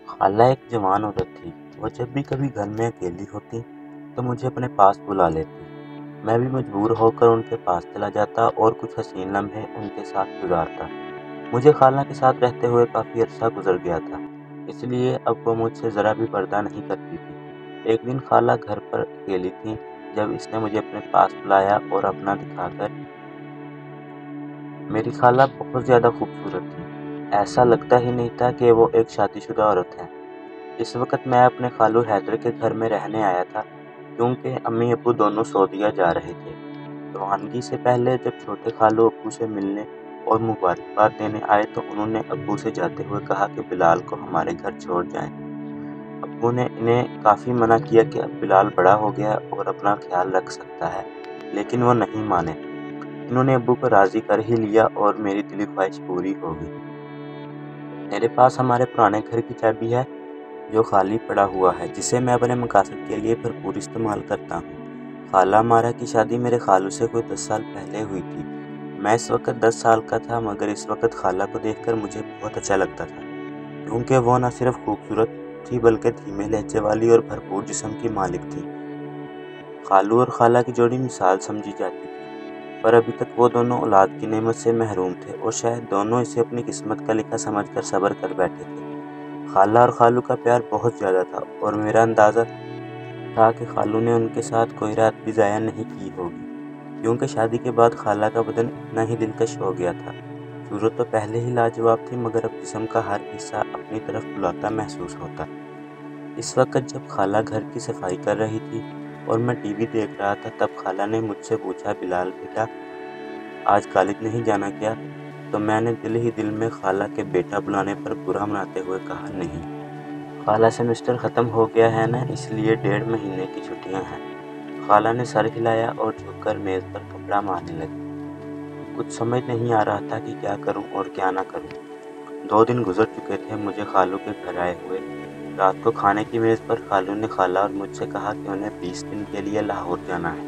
خالہ ایک جوان عورت تھی۔ وہ جب بھی کبھی گھر میں اکیلی ہوتی تو مجھے اپنے پاس بلا لیتی۔ میں بھی مجبور ہو کر ان کے پاس چلا جاتا اور کچھ حسین لمحے ان کے ساتھ گزارتا۔ مجھے خالہ کے ساتھ رہتے ہوئے کافی عرصہ گزر گیا تھا، اس لیے اب وہ مجھ سے ذرا بھی پردہ نہیں کرتی تھی۔ ایک دن خالہ گھر پر اکیلی تھی جب اس نے مجھے اپنے پاس بلایا اور اپنا دکھا کر، میری خالہ بہت زیادہ خوبصورت تھی۔ ایسا لگتا ہی نہیں تھا کہ وہ ایک شادی شدہ عورت ہے۔ اس وقت میں اپنے خالو حیدر کے گھر میں رہنے آیا تھا کیونکہ امی ابو دونوں سعودیہ جا رہے تھے۔ روانگی سے پہلے جب چھوٹے خالو ابو سے ملنے اور مبارکباد دینے آئے تو انہوں نے ابو سے جاتے ہوئے کہا کہ بلال کو ہمارے گھر چھوڑ جائیں۔ ابو نے انہیں کافی منع کیا کہ اب بلال بڑا ہو گیا اور اپنا خیال رکھ سکتا ہے، لیکن وہ نہیں مانے۔ انہوں نے ابو کو راضی کر ہی لیا اور میری دلی خواہش پوری ہو گئی۔ میرے پاس ہمارے پرانے گھر کی چابی ہے جو خالی پڑا ہوا ہے، جسے میں اپنے مقاصد کے لیے بھرپور استعمال کرتا ہوں۔ خالہ مارا کی شادی میرے خالو سے کوئی 10 سال پہلے ہوئی تھی۔ میں اس وقت 10 سال کا تھا، مگر اس وقت خالہ کو دیکھ کر مجھے بہت اچھا لگتا تھا کیونکہ وہ نہ صرف خوبصورت تھی بلکہ دھیمے لہجے والی اور بھرپور جسم کی مالک تھی۔ خالو اور خالہ کی جوڑی مثال سمجھی جاتی تھی، پر ابھی تک وہ دونوں اولاد کی نعمت سے محروم تھے اور شاید دونوں اسے اپنی قسمت کا لکھا سمجھ کر صبر کر بیٹھے تھے۔ خالہ اور خالو کا پیار بہت زیادہ تھا اور میرا اندازہ تھا کہ خالو نے ان کے ساتھ کوئی رات بھی ضائع نہیں کی ہوگی، کیونکہ شادی کے بعد خالہ کا بدن اتنا ہی دلکش ہو گیا تھا۔ صورت تو پہلے ہی لاجواب تھی، مگر اب جسم کا ہر حصہ اپنی طرف بلاتا محسوس ہوتا۔ اس وقت جب خالہ گھر کی صفائی کر رہی تھی اور میں ٹی وی دیکھ رہا تھا تب خالہ نے مجھ سے پوچھا، بلال بیٹا آج کالج نہیں جانا کیا؟ تو میں نے دل ہی دل میں خالہ کے بیٹا بلانے پر برا مناتے ہوئے کہا، نہیں خالہ، سیمسٹر ختم ہو گیا ہے نا، اس لیے 1.5 مہینے کی چھٹیاں ہیں۔ خالہ نے سر ہلایا اور جھک کر میز پر کپڑا مارنے لگی۔ کچھ سمجھ نہیں آ رہا تھا کہ کیا کروں اور کیا نہ کروں۔ 2 دن گزر چکے تھے مجھے خالو کے گھر آئے ہوئے۔ رات کو کھانے کی میز پر خالو نے خالہ اور مجھ سے کہا کہ انہیں 20 دن کے لیے لاہور جانا ہے۔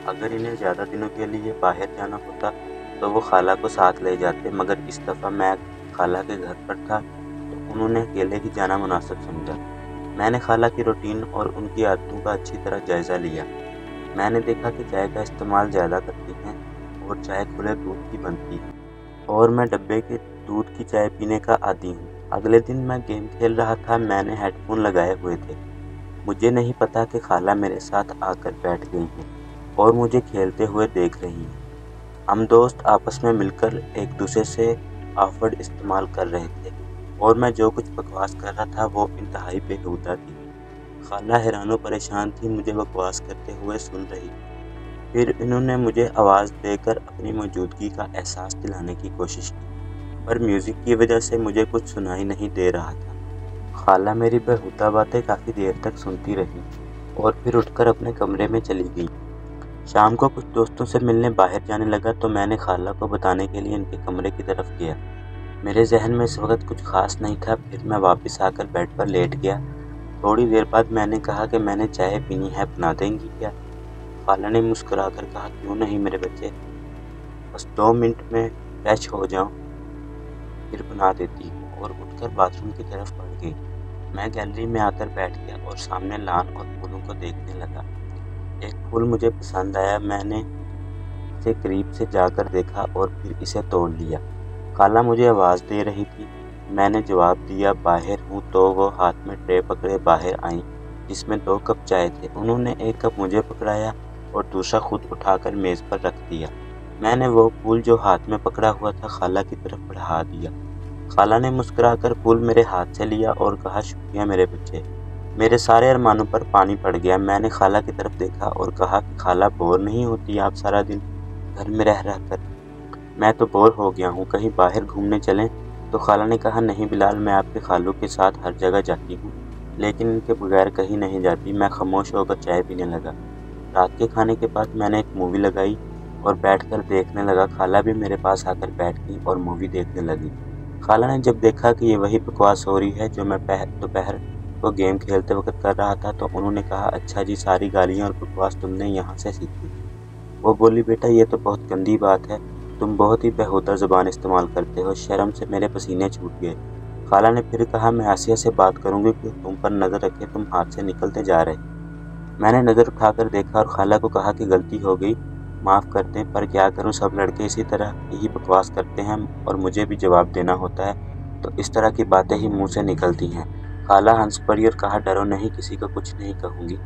اگر انہیں زیادہ دنوں کے لیے باہر جانا ہوتا تو وہ خالہ کو ساتھ لے جاتے، مگر اس دفعہ میں خالہ کے گھر پر تھا تو انہوں نے اکیلے ہی جانا مناسب سمجھا۔ میں نے خالہ کی روٹین اور ان کی عادتوں کا اچھی طرح جائزہ لیا۔ میں نے دیکھا کہ چائے کا استعمال زیادہ کرتی ہیں اور چائے کھلے دودھ کی بنتی ہے اور میں ڈبے کے دودھ کی چائے پینے کا عادی ہوں۔ اگلے دن میں گیم کھیل رہا تھا، میں نے ہیڈ فون لگائے ہوئے تھے۔ مجھے نہیں پتا کہ خالہ میرے ساتھ آ کر بیٹھ گئی ہیں اور مجھے کھیلتے ہوئے دیکھ رہی ہیں۔ ہم دوست آپس میں مل کر ایک دوسرے سے آفرڈ استعمال کر رہے تھے اور میں جو کچھ بکواس کر رہا تھا وہ انتہائی بیہودہ تھی۔ خالہ حیران و پریشان تھی، مجھے بکواس کرتے ہوئے سن رہی تھی۔ پھر انہوں نے مجھے آواز دے کر اپنی موجودگی کا احساس دلانے کی کوشش کی، پر میوزک کی وجہ سے مجھے کچھ سنائی نہیں دے رہا تھا۔ خالہ میری بیہودہ باتیں کافی دیر تک سنتی رہی اور پھر اٹھ کر اپنے کمرے میں چلی گئی۔ شام کو کچھ دوستوں سے ملنے باہر جانے لگا تو میں نے خالہ کو بتانے کے لیے ان کے کمرے کی طرف گیا۔ میرے ذہن میں اس وقت کچھ خاص نہیں تھا، پھر میں واپس آ کر بیڈ پر لیٹ گیا۔ تھوڑی دیر بعد میں نے کہا کہ میں نے چائے پینی ہے، بنا دیں گی کیا؟ خالہ نے مسکرا کر کہا، کیوں نہیں میرے بچے، بس 2 منٹ میں فریش ہو جاؤں پھر بنا دیتی ہوں، اور اٹھ کر باتھ روم کی طرف بڑھ گئی۔ میں گیلری میں آ کر بیٹھ گیا اور سامنے لان اور پھولوں کو دیکھنے لگا۔ ایک پھول مجھے پسند آیا، میں نے اسے قریب سے جا کر دیکھا اور پھر اسے توڑ لیا۔ خالہ مجھے آواز دے رہی تھی، میں نے جواب دیا، باہر ہوں، تو وہ ہاتھ میں ٹرے پکڑے باہر آئیں جس میں 2 کپ چائے تھے۔ انہوں نے ایک کپ مجھے پکڑایا اور دوسرا خود اٹھا کر میز پر رکھ دیا۔ میں نے وہ پھول جو ہاتھ میں پکڑا ہوا تھا خالہ کی طرف بڑھا دیا۔ خالہ نے مسکرا کر پھول میرے ہاتھ سے لیا اور کہا، شکریہ میرے بچے۔ میرے سارے ارمانوں پر پانی پڑ گیا۔ میں نے خالہ کی طرف دیکھا اور کہا کہ خالہ، بور نہیں ہوتی آپ سارا دن گھر میں رہ کر؟ میں تو بور ہو گیا ہوں، کہیں باہر گھومنے چلیں؟ تو خالہ نے کہا، نہیں بلال، میں آپ کے خالو کے ساتھ ہر جگہ جاتی ہوں لیکن ان کے بغیر کہیں نہیں جاتی۔ میں خاموش ہو کر چائے پینے لگا۔ رات کے کھانے کے بعد میں نے ایک مووی لگائی اور بیٹھ کر دیکھنے لگا۔ خالہ بھی میرے پاس آ کر بیٹھ گئی اور مووی دیکھنے لگی۔ خالہ نے جب دیکھا کہ یہ وہی بکواس ہو رہی ہے جو میں دوپہر کو گیم کھیلتے وقت کر رہا تھا تو انہوں نے کہا، اچھا جی، ساری گالیاں اور بکواس تم نے یہاں سے سیکھی؟ وہ بولی، بیٹا یہ تو بہت گندی بات ہے، تم بہت ہی بیہودہ زبان استعمال کرتے ہو۔ شرم سے میرے پسینے چھوٹ گئے۔ खाला ने फिर कहा, मैं आसिया से बात करूंगी कि तुम पर नज़र रखे तुम हाथ से निकलते जा रहे। मैंने नज़र उठाकर देखा और खाला को कहा कि गलती हो गई, माफ़ कर दें, पर क्या करूं, सब लड़के इसी तरह यही बकवास करते हैं और मुझे भी जवाब देना होता है, तो इस तरह की बातें ही मुंह से निकलती हैं। खाला हंस पड़ी और कहा, डरो नहीं, किसी को कुछ नहीं कहूँगी,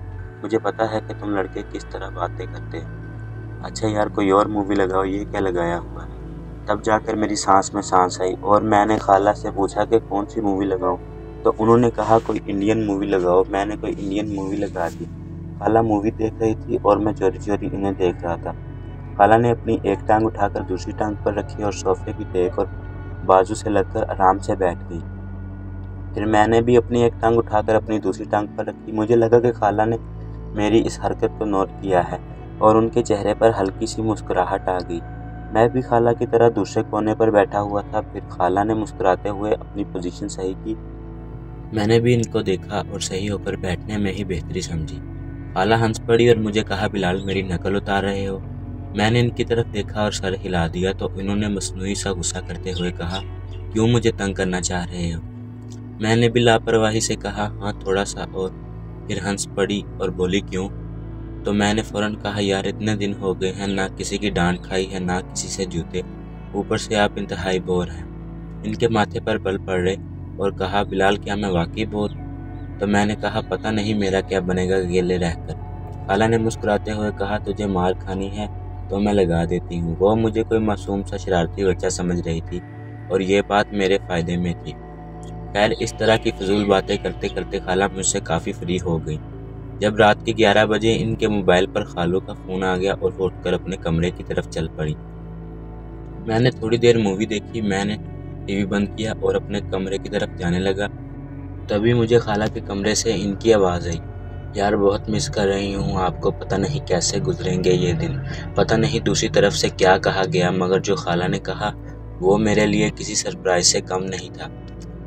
मुझे पता है कि तुम लड़के किस तरह बातें करते हो। अच्छा यार, कोई और मूवी लगाओ, ये क्या लगाया हुआ है। तब जाकर मेरी सांस में सांस आई और मैंने खाला से पूछा कि कौन सी मूवी लगाऊं, तो उन्होंने कहा कोई इंडियन मूवी लगाओ। मैंने कोई इंडियन मूवी लगा दी। खाला मूवी देख रही थी और मैं चोरी चोरी इन्हें देख रहा था। खाला ने अपनी एक टांग उठाकर दूसरी टांग पर रखी और सोफे की टेक और बाजू से लगकर आराम से बैठ गई। फिर मैंने भी अपनी एक टांग उठाकर अपनी दूसरी टांग पर रखी। मुझे लगा कि खाला ने मेरी इस हरकत को नोट किया है और उनके चेहरे पर हल्की सी मुस्कुराहट आ गई। मैं भी खाला की तरह दूसरे कोने पर बैठा हुआ था। फिर खाला ने मुस्कुराते हुए अपनी पोजीशन सही की। मैंने भी इनको देखा और सही होकर बैठने में ही बेहतरी समझी। खाला हंस पड़ी और मुझे कहा, बिलाल मेरी नकल उतार रहे हो। मैंने इनकी तरफ देखा और सर हिला दिया तो इन्होंने मसनूई सा गुस्सा करते हुए कहा, क्यों मुझे तंग करना चाह रहे हो। मैंने भी लापरवाही से कहा, हाँ थोड़ा सा। और फिर हंस पड़ी और बोली, क्यों। तो मैंने फ़ौरन कहा, यार इतने दिन हो गए हैं, ना किसी की डांट खाई है, ना किसी से जूते, ऊपर से आप इंतहाई बोर हैं। इनके माथे पर बल पड़ रहे और कहा, बिलाल क्या मैं वाकई बोर। तो मैंने कहा, पता नहीं मेरा क्या बनेगा अकेले रहकर। खाला ने मुस्कुराते हुए कहा, तुझे मार खानी है तो मैं लगा देती हूँ। वो मुझे कोई मासूम सा शरारती बच्चा समझ रही थी और ये बात मेरे फ़ायदे में थी। खैर, इस तरह की फजूल बातें करते करते खाला मुझसे काफ़ी फ्री हो गई। जब रात के 11 बजे इनके मोबाइल पर खालू का फ़ोन आ गया और वो उठकर अपने कमरे की तरफ चल पड़ी। मैंने थोड़ी देर मूवी देखी। मैंने टीवी बंद किया और अपने कमरे की तरफ जाने लगा। तभी मुझे खाला के कमरे से इनकी आवाज़ आई, यार बहुत मिस कर रही हूँ आपको, पता नहीं कैसे गुजरेंगे ये दिन। पता नहीं दूसरी तरफ से क्या कहा गया, मगर जो खाला ने कहा वो मेरे लिए किसी सरप्राइज से कम नहीं था।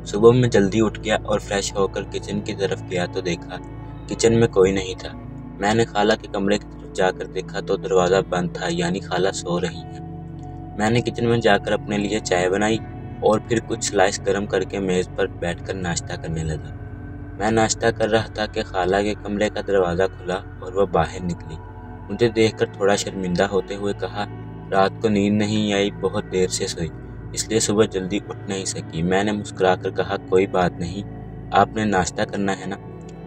सुबह मैं जल्दी उठ गया और फ्रेश होकर किचन की तरफ गया तो देखा किचन में कोई नहीं था। मैंने खाला के कमरे की तरफ जाकर देखा तो दरवाज़ा बंद था, यानी खाला सो रही हैं। मैंने किचन में जाकर अपने लिए चाय बनाई और फिर कुछ स्लाइस गर्म करके मेज़ पर बैठकर नाश्ता करने लगा। मैं नाश्ता कर रहा था कि खाला के कमरे का दरवाज़ा खुला और वह बाहर निकली। मुझे देखकर थोड़ा शर्मिंदा होते हुए कहा, रात को नींद नहीं आई, बहुत देर से सोई, इसलिए सुबह जल्दी उठ नहीं सकी। मैंने मुस्कुराकर कहा, कोई बात नहीं, आपने नाश्ता करना है ना,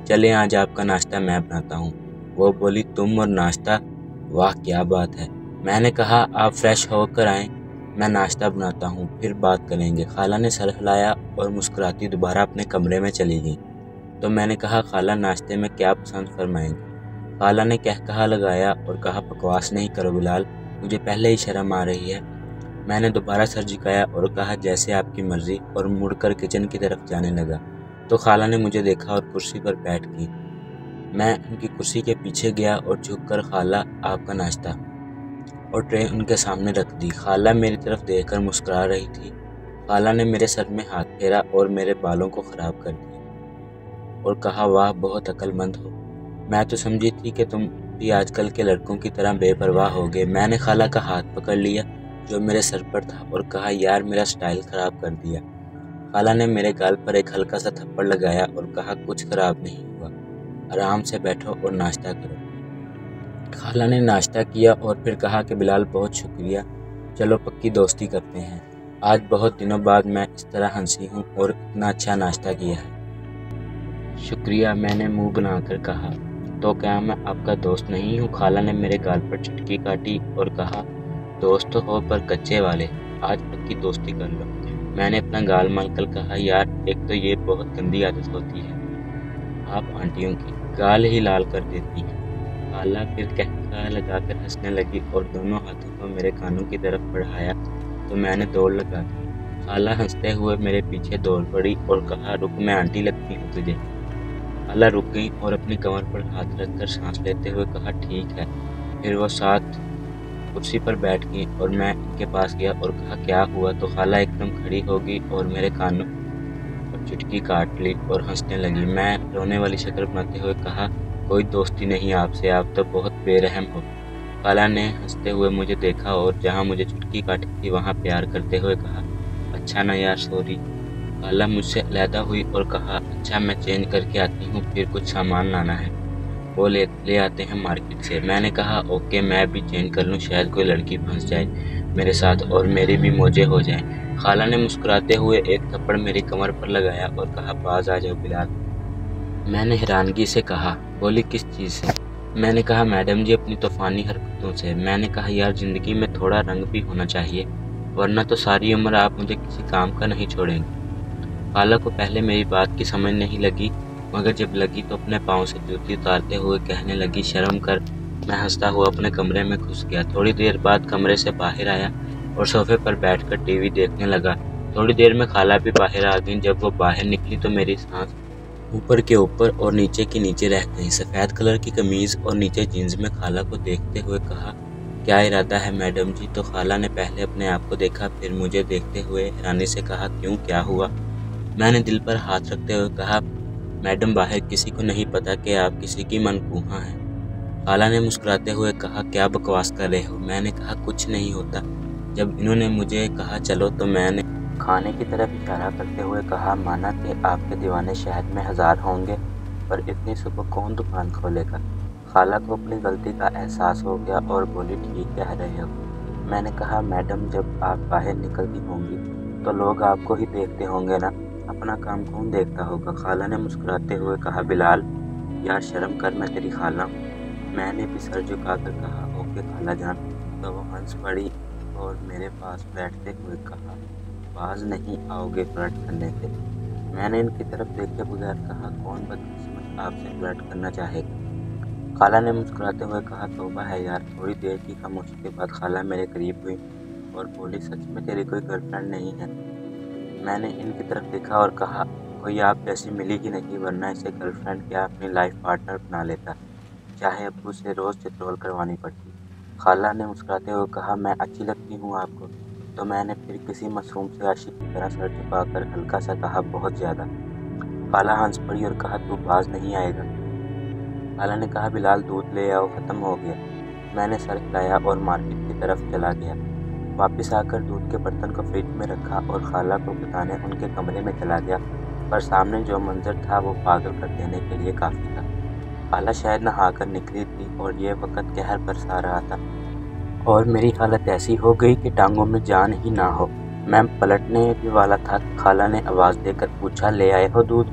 चलें आज आपका नाश्ता मैं बनाता हूँ। वो बोली, तुम और नाश्ता, वाह क्या बात है। मैंने कहा, आप फ्रेश होकर आएँ, मैं नाश्ता बनाता हूँ, फिर बात करेंगे। खाला ने सर हिलाया और मुस्कुराती दोबारा अपने कमरे में चली गई। तो मैंने कहा, खाला नाश्ते में क्या पसंद फरमाएंगे। खाला ने कहकहा लगाया और कहा, बकवास नहीं करो बिलाल, मुझे पहले ही शर्म आ रही है। मैंने दोबारा सर झुकाया और कहा, जैसे आपकी मर्ज़ी, और मुड़कर किचन की तरफ जाने लगा तो खाला ने मुझे देखा और कुर्सी पर बैठ गई। मैं उनकी कुर्सी के पीछे गया और झुककर, खाला आपका नाश्ता, और ट्रे उनके सामने रख दी। खाला मेरी तरफ देखकर मुस्कुरा रही थी। खाला ने मेरे सर में हाथ फेरा और मेरे बालों को ख़राब कर दिया और कहा, वाह बहुत अक्लमंद हो, मैं तो समझी थी कि तुम भी आजकल के लड़कों की तरह बेपरवाह हो गए। मैंने खाला का हाथ पकड़ लिया जो मेरे सर पर था और कहा, यार मेरा स्टाइल ख़राब कर दिया। खाला ने मेरे गाल पर एक हल्का सा थप्पड़ लगाया और कहा, कुछ ख़राब नहीं हुआ, आराम से बैठो और नाश्ता करो। खाला ने नाश्ता किया और फिर कहा कि बिलाल बहुत शुक्रिया, चलो पक्की दोस्ती करते हैं, आज बहुत दिनों बाद मैं इस तरह हंसी हूँ और इतना अच्छा नाश्ता किया है। शुक्रिया, मैंने मुंह बनाकर कहा, तो क्या मैं आपका दोस्त नहीं हूँ। खाला ने मेरे गाल पर चुटकी काटी और कहा, दोस्त तो हो पर कच्चे वाले, आज पक्की दोस्ती कर लो। मैंने अपना गाल मलकर कहा, यार एक तो ये बहुत गंदी आदत होती है आप आंटियों की, गाल ही लाल कर देती है। खाला फिर कहका लगाकर हंसने लगी और दोनों हाथों को मेरे कानों की तरफ बढ़ाया तो मैंने दौड़ लगा दी। खाला हंसते हुए मेरे पीछे दौड़ पड़ी और कहा, रुक, मैं आंटी लगती हूँ तुझे। खाला रुक गई और अपनी कमर पर हाथ रखकर सांस लेते हुए कहा, ठीक है। फिर वो साथ कुर्सी पर बैठ गई और मैं इनके पास गया और कहा, क्या हुआ। तो खाला एकदम खड़ी हो गई और मेरे कानों पर चुटकी काट ली और हंसने लगी। मैं रोने वाली शक्ल बनाते हुए कहा, कोई दोस्ती नहीं आपसे, आप तो बहुत बेरहम हो। खाला ने हंसते हुए मुझे देखा और जहाँ मुझे चुटकी काटी थी वहाँ प्यार करते हुए कहा, अच्छा ना यार, सॉरी। खाला मुझसे अलहदा हुई और कहा, अच्छा मैं चेंज करके आती हूँ, फिर कुछ सामान लाना है, वो ले आते हैं मार्केट से। मैंने कहा ओके, मैं भी चेंज कर लूँ, शायद कोई लड़की फंस जाए मेरे साथ और मेरी भी मौजें हो जाएं। खाला ने मुस्कुराते हुए एक थप्पड़ मेरी कमर पर लगाया और कहा, बाज आ जाओ बिलाल। मैंने हैरानगी से कहा, बोली किस चीज़ से? मैंने कहा, मैडम जी अपनी तूफ़ानी हरकतों से। मैंने कहा, यार ज़िंदगी में थोड़ा रंग भी होना चाहिए, वरना तो सारी उम्र आप मुझे किसी काम का नहीं छोड़ेंगे। खाला को पहले मेरी बात की समझ नहीं लगी, मगर जब लगी तो अपने पाँव से जूती उतारते हुए कहने लगी, शर्म कर। मैं हंसता हुआ अपने कमरे में घुस गया। थोड़ी देर बाद कमरे से बाहर आया और सोफे पर बैठकर टीवी देखने लगा। थोड़ी देर में खाला भी बाहर आ गई। जब वो बाहर निकली तो मेरी सांस ऊपर के ऊपर और नीचे के नीचे रह गई। सफ़ेद कलर की कमीज़ और नीचे जीन्स में खाला को देखते हुए कहा, क्या इरादा है मैडम जी? तो खाला ने पहले अपने आप को देखा, फिर मुझे देखते हुए हैरानी से कहा, क्यों, क्या हुआ? मैंने दिल पर हाथ रखते हुए कहा, मैडम बाहर किसी को नहीं पता कि आप किसी की मनकूहा हैं। खाला ने मुस्कुराते हुए कहा, क्या बकवास कर रहे हो? मैंने कहा, कुछ नहीं होता। जब इन्होंने मुझे कहा चलो तो मैंने खाने की तरफ इशारा करते हुए कहा, माना कि आपके दीवाने शहर में 1000 होंगे, पर इतनी सुबह कौन दुकान खोलेगा? खाला को अपनी गलती का एहसास हो गया और बोली, ठीक कह रहे हो। मैंने कहा, मैडम जब आप बाहर निकलती होंगी तो लोग आपको ही देखते होंगे ना, अपना काम कौन देखता होगा? खाला ने मुस्कुराते हुए कहा, बिलाल यार शर्म कर, मैं तेरी खाला हूँ। मैंने भी सर झुकाकर कहा, ओके खाला जान। तो वो हंस पड़ी और मेरे पास बैठते हुए कहा, बाज नहीं आओगे फ्लर्ट करने से? मैंने इनकी तरफ देखे बगैर कहा, कौन बदकिस्मत आपसे फ्लर्ट करना चाहेगा? खाला ने मुस्कुराते हुए कहा, तौबा है यार। थोड़ी देर की खामोशी के बाद खाला मेरे करीब हुई और बोली, सच में तेरी कोई गर्लफ्रेंड नहीं है? मैंने इनकी तरफ देखा और कहा, कोई आप जैसी मिली ही नहीं, वरना इसे गर्लफ्रेंड क्या अपनी लाइफ पार्टनर बना लेता, चाहे अब्बू से रोज़ चित्रोल करवानी पड़ती। खाला ने मुस्कुराते हुए कहा, मैं अच्छी लगती हूँ आपको? तो मैंने फिर किसी मासूम से आशिक की तरह सर झुकाकर हल्का सा कहा, बहुत ज़्यादा। खाला हंस पड़ी और कहा, तू बाज नहीं आएगा? खाला ने कहा, बिलाल दूध ले आओ, ख़त्म हो गया। मैंने सर हिलाया और मार्केट की तरफ चला गया। वापस आकर दूध के बर्तन को फ्रिज में रखा और खाला को बताने उनके कमरे में चला गया, पर सामने जो मंजर था वो पागल कर देने के लिए काफ़ी था। खाला शायद नहाकर निकली थी और ये वक्त कहर बरसा रहा था और मेरी हालत ऐसी हो गई कि टांगों में जान ही ना हो। मैं पलटने भी वाला था, खाला ने आवाज़ देकर पूछा, ले आए हो दूध?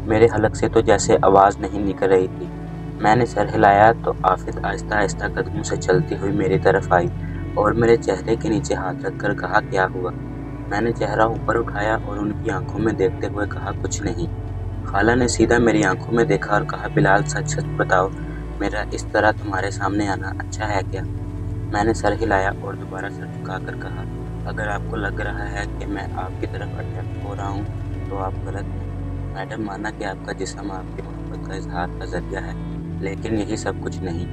मेरे हलक से तो जैसे आवाज़ नहीं निकल रही थी। मैंने सर हिलाया तो आफिद आहिस्ता आहिस्ता कदमों से चलती हुई मेरी तरफ आई और मेरे चेहरे के नीचे हाथ रखकर कहा, क्या हुआ? मैंने चेहरा ऊपर उठाया और उनकी आंखों में देखते हुए कहा, कुछ नहीं। खाला ने सीधा मेरी आंखों में देखा और कहा, बिलाल सच सच बताओ, मेरा इस तरह तुम्हारे सामने आना अच्छा है क्या? मैंने सर हिलाया और दोबारा सर झुकाकर कहा, अगर आपको लग रहा है कि मैं आपकी तरफ अट्रैक्ट हो रहा हूँ तो आप गलत हैं। मैडम, माना कि आपका जिस्म आपकी मोहब्बत का इजहार का जरिया है, लेकिन यही सब कुछ नहीं।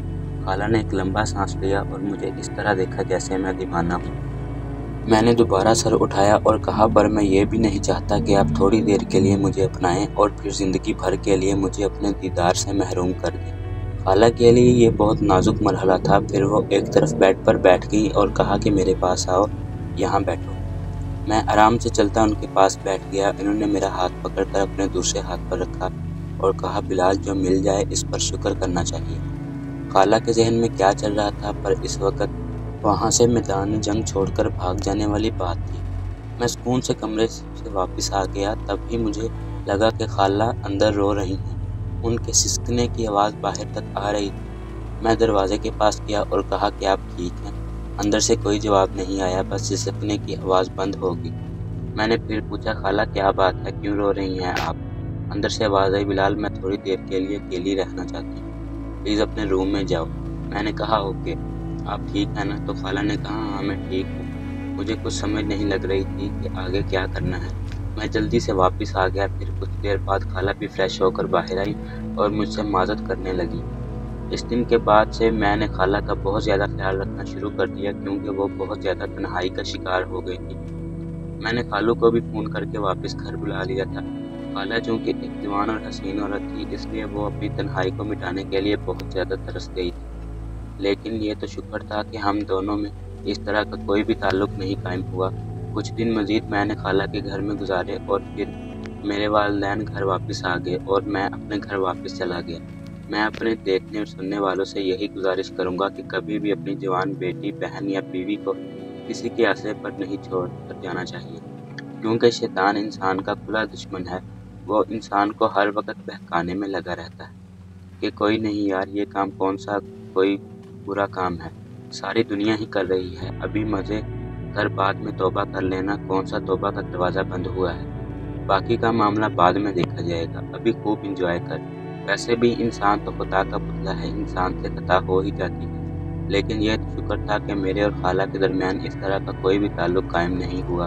खाला ने एक लंबा सांस लिया और मुझे इस तरह देखा जैसे मैं दीवाना हूँ। मैंने दोबारा सर उठाया और कहा, पर मैं ये भी नहीं चाहता कि आप थोड़ी देर के लिए मुझे अपनाएं और फिर ज़िंदगी भर के लिए मुझे अपने दीदार से महरूम कर दें। खाला के लिए ये बहुत नाजुक मरहला था। फिर वो एक तरफ बेड पर बैठ गई और कहा कि मेरे पास आओ, यहाँ बैठो। मैं आराम से चलता उनके पास बैठ गया। इन्होंने मेरा हाथ पकड़कर अपने दूसरे हाथ पर रखा और कहा, बिलाल जो मिल जाए इस पर शुक्र करना चाहिए। खाला के जहन में क्या चल रहा था, पर इस वक्त वहाँ से मैदान जंग छोड़कर भाग जाने वाली बात थी। मैं सुकून से कमरे से वापस आ गया। तब भी मुझे लगा कि खाला अंदर रो रही हैं। उनके सिसकने की आवाज़ बाहर तक आ रही थी। मैं दरवाजे के पास गया और कहा, क्या आप ठीक हैं? अंदर से कोई जवाब नहीं आया, बस सिसकने की आवाज़ बंद हो गई। मैंने फिर पूछा, खाला क्या बात है, क्यों रो रही हैं आप? अंदर से आवाज़ आई, बिलाल मैं थोड़ी देर के लिए अकेली रहना चाहती हूँ, प्लीज़ अपने रूम में जाओ। मैंने कहा, ओके, आप ठीक हैं ना? तो खाला ने कहा, हाँ मैं ठीक हूँ। मुझे कुछ समझ नहीं लग रही थी कि आगे क्या करना है। मैं जल्दी से वापस आ गया। फिर कुछ देर बाद खाला भी फ्रेश होकर बाहर आई और मुझसे माजत करने लगी। इस दिन के बाद से मैंने खाला का बहुत ज़्यादा ख्याल रखना शुरू कर दिया, क्योंकि वो बहुत ज़्यादा तन्हाई का शिकार हो गई थी। मैंने खालू को भी फ़ोन करके वापस घर बुला लिया था। खाला चूँकि एक जवान और हसीन औरत थी, इसलिए वो अपनी तन्हाई को मिटाने के लिए बहुत ज़्यादा तरस गई थी। लेकिन ये तो शुक्र था कि हम दोनों में इस तरह का कोई भी ताल्लुक़ नहीं कायम हुआ। कुछ दिन मज़ीद मैंने खाला के घर में गुजारे और फिर मेरे वालिदैन घर वापस आ गए और मैं अपने घर वापस चला गया। मैं अपने देखने और सुनने वालों से यही गुजारिश करूँगा कि कभी भी अपनी जवान बेटी, बहन या बीवी को किसी के आसरे पर नहीं छोड़ कर जाना चाहिए, क्योंकि शैतान इंसान का खुला दुश्मन है। वो इंसान को हर वक्त बहकाने में लगा रहता है कि कोई नहीं यार, ये काम कौन सा कोई बुरा काम है, सारी दुनिया ही कर रही है, अभी मज़े कर बाद में तौबा कर लेना, कौन सा तौबा का दरवाज़ा बंद हुआ है, बाकी का मामला बाद में देखा जाएगा, अभी खूब इंजॉय कर। वैसे भी इंसान तो खुदा का पुतला है, इंसान से खता हो ही जाती है, लेकिन यह तो शुक्र था कि मेरे और खाला के दरमियान इस तरह का कोई भी ताल्लुक़ कायम नहीं हुआ।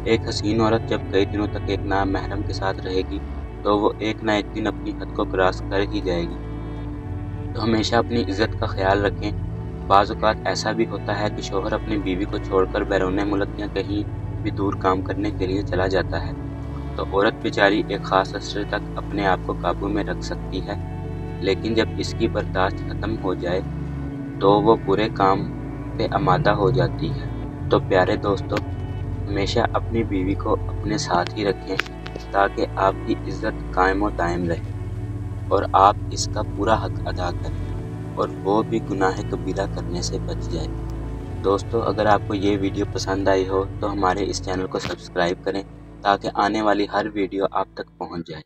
एक हसीन औरत जब कई दिनों तक एक नामहरम के साथ रहेगी तो वो एक ना एक दिन अपनी हद को क्रॉस कर ही जाएगी। तो हमेशा अपनी इज़्ज़त का ख्याल रखें। बाज़ औक़ात ऐसा भी होता है कि शौहर अपनी बीवी को छोड़कर बैरून मुल्क या कहीं भी दूर काम करने के लिए चला जाता है, तो औरत बेचारी एक ख़ास अर्से तक अपने आप को काबू में रख सकती है, लेकिन जब इसकी बर्दाश्त ख़त्म हो जाए तो वो बुरे काम पे आमादा हो जाती है। तो प्यारे दोस्तों, हमेशा अपनी बीवी को अपने साथ ही रखें ताकि आपकी इज़्ज़त कायम और दायम रहे और आप इसका पूरा हक अदा करें और वो भी गुनाह कबीरा करने से बच जाए। दोस्तों, अगर आपको ये वीडियो पसंद आई हो तो हमारे इस चैनल को सब्सक्राइब करें ताकि आने वाली हर वीडियो आप तक पहुंच जाए।